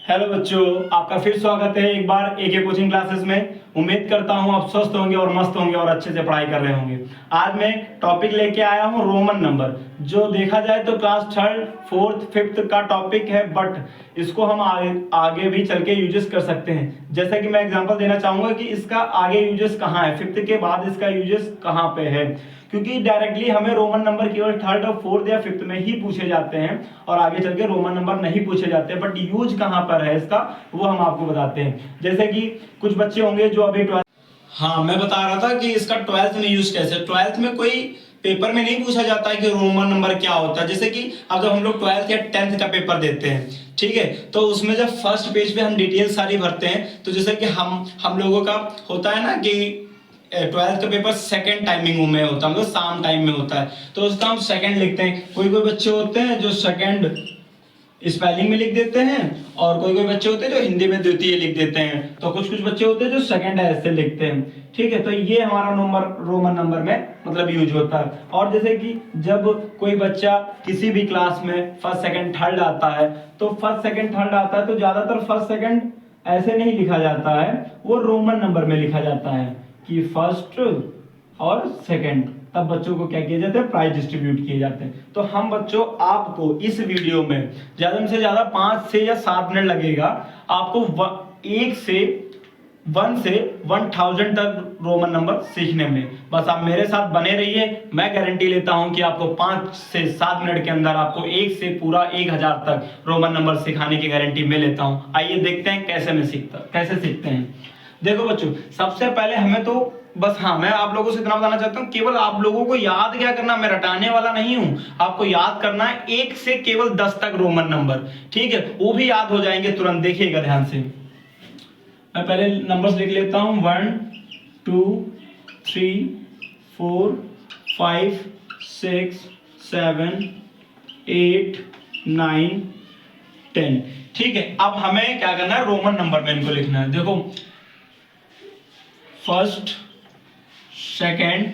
Hello बच्चों, आपका फिर स्वागत है एक बार एके कोचिंग क्लासेस में। उम्मीद करता हूं आप स्वस्थ होंगे और मस्त होंगे और अच्छे से पढ़ाई कर रहे होंगे। आज मैं टॉपिक लेके आया हूं रोमन नंबर, जो देखा जाए तो क्लास थर्ड फोर्थ फिफ्थ का टॉपिक है, बट इसको हम आगे भी चल के यूजेस कर सकते हैं। जैसे कि मैं एग्जांपल देना चाहूंगा कि इसका आगे यूजेस कहाँ है, फिफ्थ के बाद इसका यूजेस कहाँ पे है, क्योंकि डायरेक्टली हमें रोमन नंबर केवल थर्ड और फोर्थ या फिफ्थ में ही पूछे जाते हैं और आगे चल के रोमन नंबर नहीं पूछे जाते, बट यूज कहाँ पर है इसका वो हम आपको बताते हैं। जैसे कि कुछ बच्चे होंगे जो अभी हाँ, मैं बता रहा था कि इसका 12th में यूज कैसे। 12th में कोई पेपर में नहीं पूछा जाता है कि रोमन नंबर क्या होता है। जैसे कि अब जब हम लोग 12th या 10th का पेपर देते हैं, ठीक है, तो उसमें जब फर्स्ट पेज पे हम डिटेल सारी भरते हैं, तो जैसे कि हम लोगों का होता है ना कि 12th का पेपर सेकंड टाइमिंग में होता है, मतलब शाम टाइम में होता है, तो उसका हम सेकंड लिखते हैं। कोई कोई बच्चे होते हैं जो सेकंड स्पेलिंग में लिख देते हैं और कोई कोई बच्चे होते हैं जो हिंदी में द्वितीय लिख देते हैं, तो कुछ कुछ बच्चे होते हैं जो सेकंड ऐसे लिखते हैं, ठीक है। तो ये हमारा नंबर रोमन नंबर में मतलब यूज होता है। और जैसे कि जब कोई बच्चा किसी भी क्लास में फर्स्ट सेकंड थर्ड आता है, तो फर्स्ट सेकंड थर्ड आता है तो ज्यादातर फर्स्ट सेकंड ऐसे नहीं लिखा जाता है, वो रोमन नंबर में लिखा जाता है कि फर्स्ट और सेकंड। तब बच्चों को क्या किया जाता है, प्राइज डिस्ट्रीब्यूट किए जाते हैं। तो हम बच्चों आपको इस वीडियो में ज्यादा से ज्यादा 5 से या 7 मिनट लगेगा आपको 1 से 1000 तक रोमन नंबर सीखने में। बस आप मेरे साथ बने रहिए, मैं गारंटी लेता हूं कि आपको 5 से 7 मिनट के अंदर आपको 1 से पूरा 1000 तक रोमन नंबर सिखाने की गारंटी मैं लेता हूं। आइए देखते हैं कैसे सीखते हैं। देखो बच्चों, सबसे पहले हमें तो बस हाँ, मैं आप लोगों से इतना बताना चाहता हूँ, केवल आप लोगों को याद क्या करना, मैं रटाने वाला नहीं हूँ, आपको याद करना है 1 से केवल 10 तक रोमन नंबर, ठीक है। वो भी याद हो जाएंगे तुरंत, देखिएगा ध्यान से। मैं पहले नंबर्स लिख लेता हूँ 1 2 3 4 5 6 7 8 9 10, ठीक है। अब हमें क्या करना है, रोमन नंबर में इनको लिखना है। देखो, फर्स्ट सेकेंड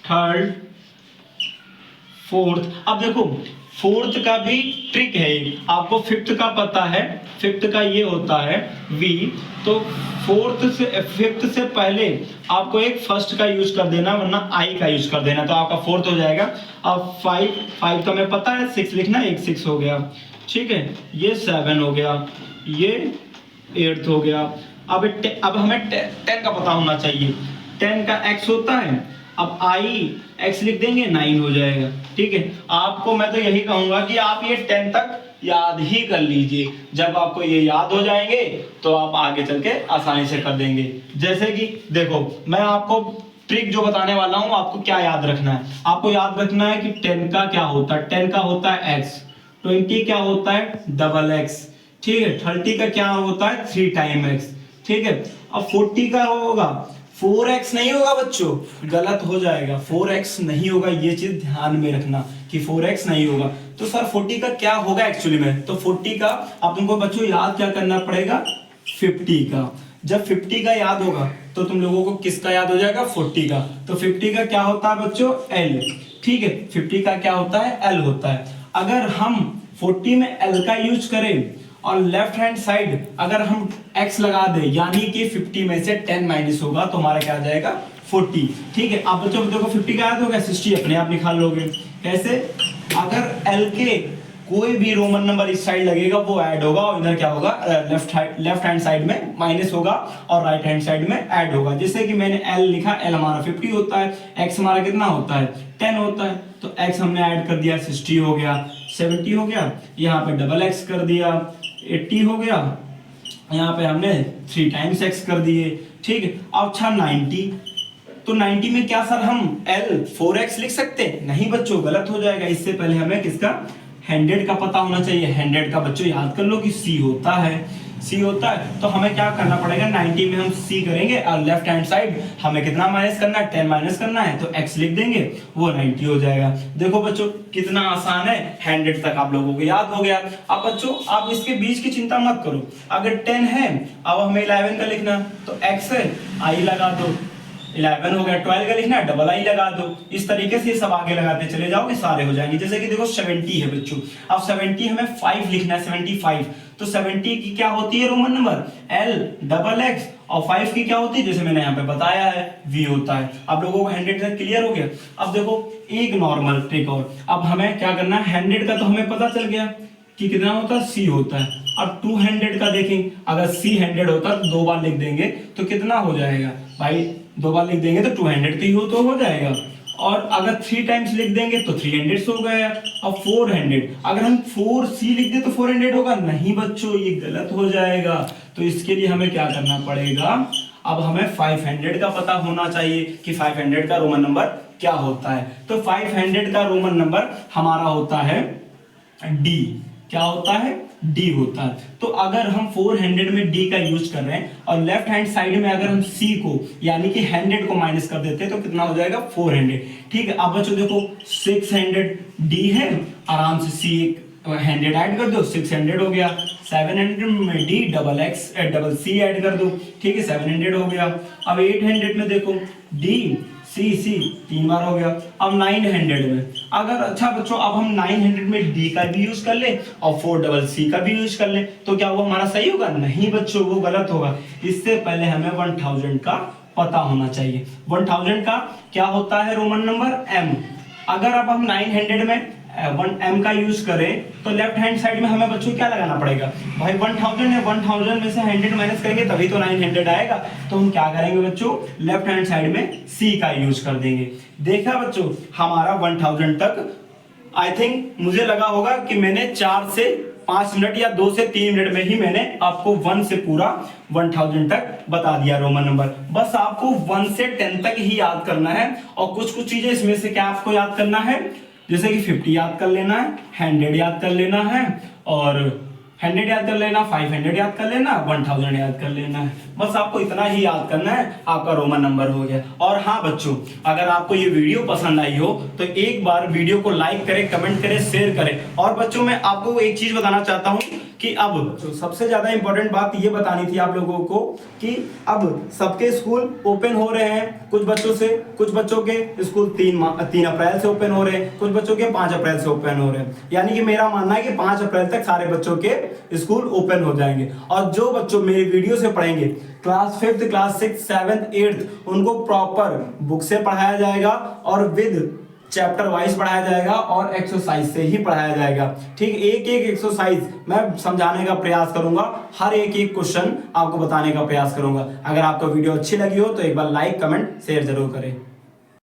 थर्ड फोर्थ। अब देखो, फोर्थ का भी ट्रिक है, आपको फिफ्थ का पता है, फिफ्थ का ये होता है वी, तो फिफ्थ से पहले आपको एक फर्स्ट का यूज कर देना, वरना आई का यूज कर देना, तो आपका फोर्थ हो जाएगा। अब 5 का मैं पता है 6 लिखना, एक 6 हो गया, ठीक है। ये 7 हो गया, ये 8 हो गया। अब हमें 10 का पता होना चाहिए, 10 का x होता है, अब आई x लिख देंगे, 9 हो जाएगा, ठीक है। आपको मैं तो यही कहूंगा कि आप ये 10 तक याद ही कर लीजिए। जब आपको ये याद हो जाएंगे तो आप आगे चल के आसानी से कर देंगे। जैसे कि देखो, मैं आपको ट्रिक जो बताने वाला हूं, आपको क्या याद रखना है, आपको याद रखना है कि 10 का क्या होता है, 10 का होता है x, 20 क्या होता है डबल x, ठीक है। 30 का क्या होता है 3 टाइम x, ठीक है। अब 40 का होगा 4x नहीं होगा बच्चों, गलत हो जाएगा, 4x नहीं होगा, ये चीज ध्यान में रखना कि 4x नहीं होगा। तो सर 40 का क्या होगा एक्चुअली में, तो 40 का अब तुमको बच्चों याद क्या करना पड़ेगा, 50 का। जब 50 का याद होगा तो तुम लोगों को किसका याद हो जाएगा, 40 का। तो 50 का क्या होता है बच्चों, L, ठीक है। 50 का क्या होता है, L होता है। अगर हम 40 में L का यूज करें और लेफ्ट हैंड साइड अगर हम x लगा दें, यानी कि 50 में से 10 माइनस होगा तो हमारा क्या आ जाएगा 40, ठीक है। आप बच्चों देखो 50 का याद होगा, 60 अपने आप निकाल लोगे। कैसे, अगर L के कोई भी रोमन नंबर इस साइड लगेगा वो ऐड होगा, और इधर क्या होगा, लेफ्ट हैंड साइड में माइनस होगा और राइट हैंड साइड में ऐड होगा। जैसे कि मैंने L लिखा, L हमारा 50 होता है, x हमारा कितना होता है 10 होता है, तो x हमने ऐड कर दिया, 60 हो गया, 70 हो गया, यहाँ पे डबल x कर दिया, 80 हो गया, यहाँ पे हमने 3 टाइम्स x कर दिए, ठीक है। अब अच्छा 90, तो 90 में क्या सर हम L 4x लिख सकते हैं, नहीं बच्चों, गलत हो जाएगा। इससे पहले हमें किसका 100 का पता होना चाहिए। 100 का बच्चों याद कर लो कि C होता है, C होता है। तो हमें क्या करना पड़ेगा, 90 में हम C करेंगे और लेफ्ट हैंड साइड हमें कितना माइनस करना है, 10 माइनस करना है, तो x लिख देंगे, वो 90 हो जाएगा। देखो बच्चों कितना आसान है, 100 तक आप लोगों को याद हो गया। अब बच्चों आप इसके बीच की चिंता मत करो, अगर 10 है अब हमें 11 का लिखना, तो x है, i लगा दो, 11 हो गया, 12 का लिखना है डबल आई लगा दो। इस तरीके से ये सब आगे लगाते चले जाओगे, सारे हो जाएंगे। जैसे कि देखो 70 है बच्चों, अब 70 हमें 5 लिखना है, 75। तो 70 की क्या होती है Roman number L double X, और 5 की क्या होती है, जैसे मैंने यहाँ पे बताया है, V होता है। आप लोगों को 100 तक क्लियर हो गया। अब देखो एक नॉर्मल ट्रिक और, अब हमें क्या करना है, 100 का तो हमें पता चल गया कि कितना होता है, C होता है। अब 200 का देखें, अगर C 100 होता तो 2 बार लिख देंगे तो कितना हो जाएगा भाई, 2 बार लिख देंगे तो 200 तो ही तो हो जाएगा। और अगर 3 टाइम्स लिख देंगे तो 300 हो गया। अब 400, अगर हम 4C लिख दे तो 400 होगा, नहीं बच्चों ये गलत हो जाएगा। तो इसके लिए हमें क्या करना पड़ेगा, अब हमें 500 का पता होना चाहिए कि 500 का रोमन नंबर क्या होता है। तो 500 का रोमन नंबर हमारा होता है D। क्या होता है, D होता है। तो अगर हम 400 में D का यूज कर रहे हैं और लेफ्ट हैंड साइड में अगर हम C को यानी कि 100 को माइनस कर देते हैं तो कितना हो जाएगा 400। ठीक है, अब बच्चों देखो 600 D है, आराम से C 100 ऐड कर दो, 600 हो गया। 700 में D डबल C ऐड कर दो, ठीक है 700 हो गया। अब 800 में देखो D C 3 बार हो गया। अब 900 में अगर, अच्छा बच्चों अब हम 900 में D का भी यूज कर ले और 4 डबल C का भी यूज कर ले तो क्या वो हमारा सही होगा, नहीं बच्चों वो गलत होगा। इससे पहले हमें 1000 का पता होना चाहिए। 1000 का क्या होता है रोमन नंबर M। अगर अब हम 900 में 1M का यूज करें तो लेफ्ट हैंड साइड में हमें बच्चों क्या लगाना पड़ेगा भाई, 1000 है, 1000 में से 100 माइनस करेंगे तभी तो 900 आएगा। तो हम क्या करेंगे बच्चों, लेफ्ट हैंड साइड में C का यूज कर देंगे। देखा बच्चों हमारा 1000 तक, आई थिंक मुझे लगा होगा कि मैंने 4 से 5 मिनट या 2 से 3 मिनट में ही मैंने आपको 1 से पूरा 1000 तक बता दिया रोमन नंबर। बस आपको 1 से 10 तक ही याद करना है और कुछ चीजें इसमें से क्या आपको याद करना है, जैसे कि 50 याद कर लेना है, 100 याद कर लेना है, और 100 याद कर लेना, 500 याद कर लेना, 1000 याद कर लेना है। बस आपको इतना ही याद करना है, आपका रोमन नंबर हो गया। और हाँ बच्चों, अगर आपको ये वीडियो पसंद आई हो तो एक बार वीडियो को लाइक करें, कमेंट करें, शेयर करें। और बच्चों मैं आपको एक चीज बताना चाहता हूँ कि अब सबसे ज्यादा इंपॉर्टेंट बात ये बतानी थी आप लोगों को कि अब सबके स्कूल ओपन हो रहे हैं। कुछ बच्चों के स्कूल 3 अप्रैल से ओपन हो रहे हैं, कुछ बच्चों के 5 अप्रैल से ओपन हो रहे हैं। यानी कि मेरा मानना है कि 5 अप्रैल तक सारे बच्चों के स्कूल ओपन हो जाएंगे। और जो बच्चों मेरी वीडियो से पढ़ेंगे class 5th, class 6th, 7th, 8th, उनको प्रॉपर बुक से पढ़ाया जाएगा और विद चैप्टर वाइज पढ़ाया जाएगा और एक्सरसाइज से ही पढ़ाया जाएगा। ठीक, एक एक्सरसाइज मैं समझाने का प्रयास करूंगा, हर एक क्वेश्चन आपको बताने का प्रयास करूंगा। अगर आपको वीडियो अच्छी लगी हो तो एक बार लाइक, कमेंट, शेयर जरूर करें।